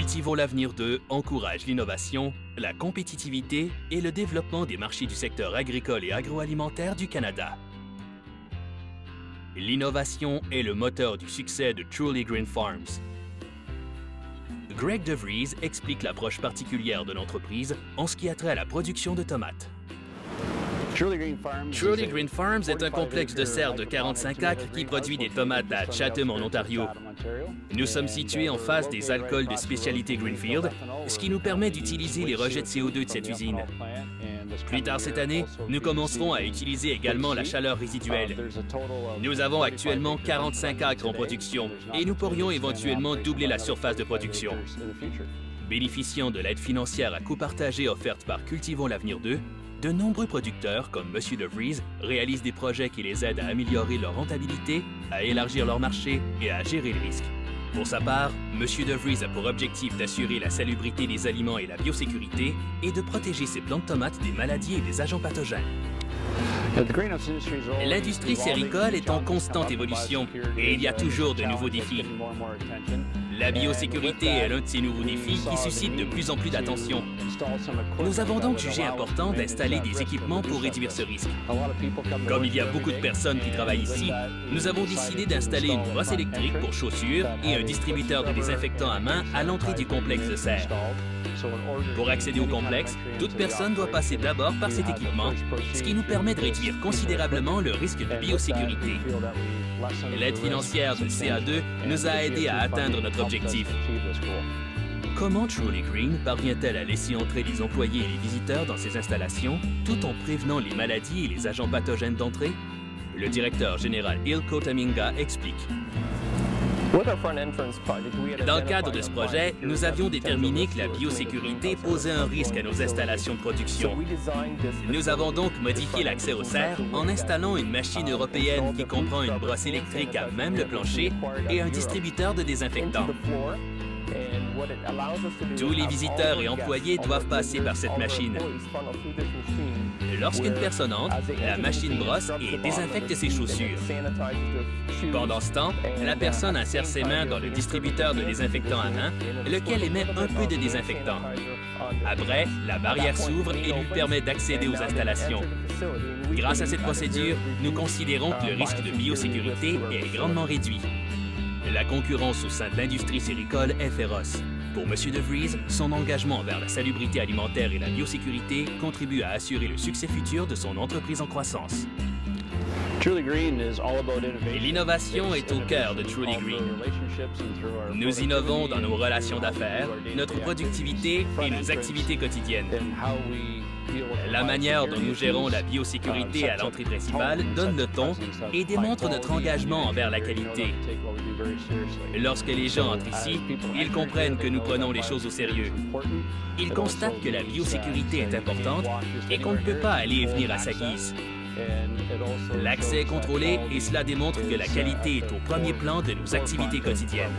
Cultivons l'avenir 2 encourage l'innovation, la compétitivité et le développement des marchés du secteur agricole et agroalimentaire du Canada. L'innovation est le moteur du succès de Truly Green Farms. Greg DeVries explique l'approche particulière de l'entreprise en ce qui a trait à la production de tomates. Truly Green Farms est un complexe de serre de 45 acres qui produit des tomates à Chatham, en Ontario. Nous sommes situés en face des alcools de spécialité Greenfield, ce qui nous permet d'utiliser les rejets de CO2 de cette usine. Plus tard cette année, nous commencerons à utiliser également la chaleur résiduelle. Nous avons actuellement 45 acres en production et nous pourrions éventuellement doubler la surface de production. Bénéficiant de l'aide financière à coût partagé offerte par Cultivons l'avenir 2, de nombreux producteurs, comme M. DeVries, réalisent des projets qui les aident à améliorer leur rentabilité, à élargir leur marché et à gérer les risques. Pour sa part, M. DeVries a pour objectif d'assurer la salubrité des aliments et la biosécurité et de protéger ses plants de tomates des maladies et des agents pathogènes. L'industrie séricole est en constante évolution et il y a toujours de nouveaux défis. La biosécurité est l'un de ces nouveaux défis qui suscite de plus en plus d'attention. Nous avons donc jugé important d'installer des équipements pour réduire ce risque. Comme il y a beaucoup de personnes qui travaillent ici, nous avons décidé d'installer une brosse électrique pour chaussures et un distributeur de désinfectant à main à l'entrée du complexe de serre. Pour accéder au complexe, toute personne doit passer d'abord par cet équipement, ce qui nous permet de réduire considérablement le risque de biosécurité. L'aide financière de CA2 nous a aidés à atteindre notre objectif. Comment Truly Green parvient-elle à laisser entrer les employés et les visiteurs dans ses installations tout en prévenant les maladies et les agents pathogènes d'entrée? Le directeur général Ilko Taminga explique. Dans le cadre de ce projet, nous avions déterminé que la biosécurité posait un risque à nos installations de production. Nous avons donc modifié l'accès aux serres en installant une machine européenne qui comprend une brosse électrique à même le plancher et un distributeur de désinfectant. Tous les visiteurs et employés doivent passer par cette machine. Lorsqu'une personne entre, la machine brosse et désinfecte ses chaussures. Pendant ce temps, la personne insère ses mains dans le distributeur de désinfectant à main, lequel émet un peu de désinfectant. Après, la barrière s'ouvre et lui permet d'accéder aux installations. Grâce à cette procédure, nous considérons que le risque de biosécurité est grandement réduit. La concurrence au sein de l'industrie séricole est féroce. Pour M. DeVries, son engagement envers la salubrité alimentaire et la biosécurité contribue à assurer le succès futur de son entreprise en croissance. L'innovation est au cœur de Truly Green. Nous innovons dans nos relations d'affaires, notre productivité et nos activités quotidiennes. La manière dont nous gérons la biosécurité à l'entrée principale donne le ton et démontre notre engagement envers la qualité. Lorsque les gens entrent ici, ils comprennent que nous prenons les choses au sérieux. Ils constatent que la biosécurité est importante et qu'on ne peut pas aller et venir à sa guise. L'accès est contrôlé et cela démontre que la qualité est au premier plan de nos activités quotidiennes.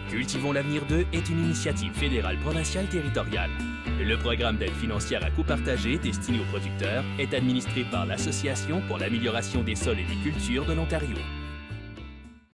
Cultivons l'avenir 2 est une initiative fédérale provinciale territoriale. Le programme d'aide financière à coût partagé destiné aux producteurs est administré par l'Association pour l'amélioration des sols et des cultures de l'Ontario.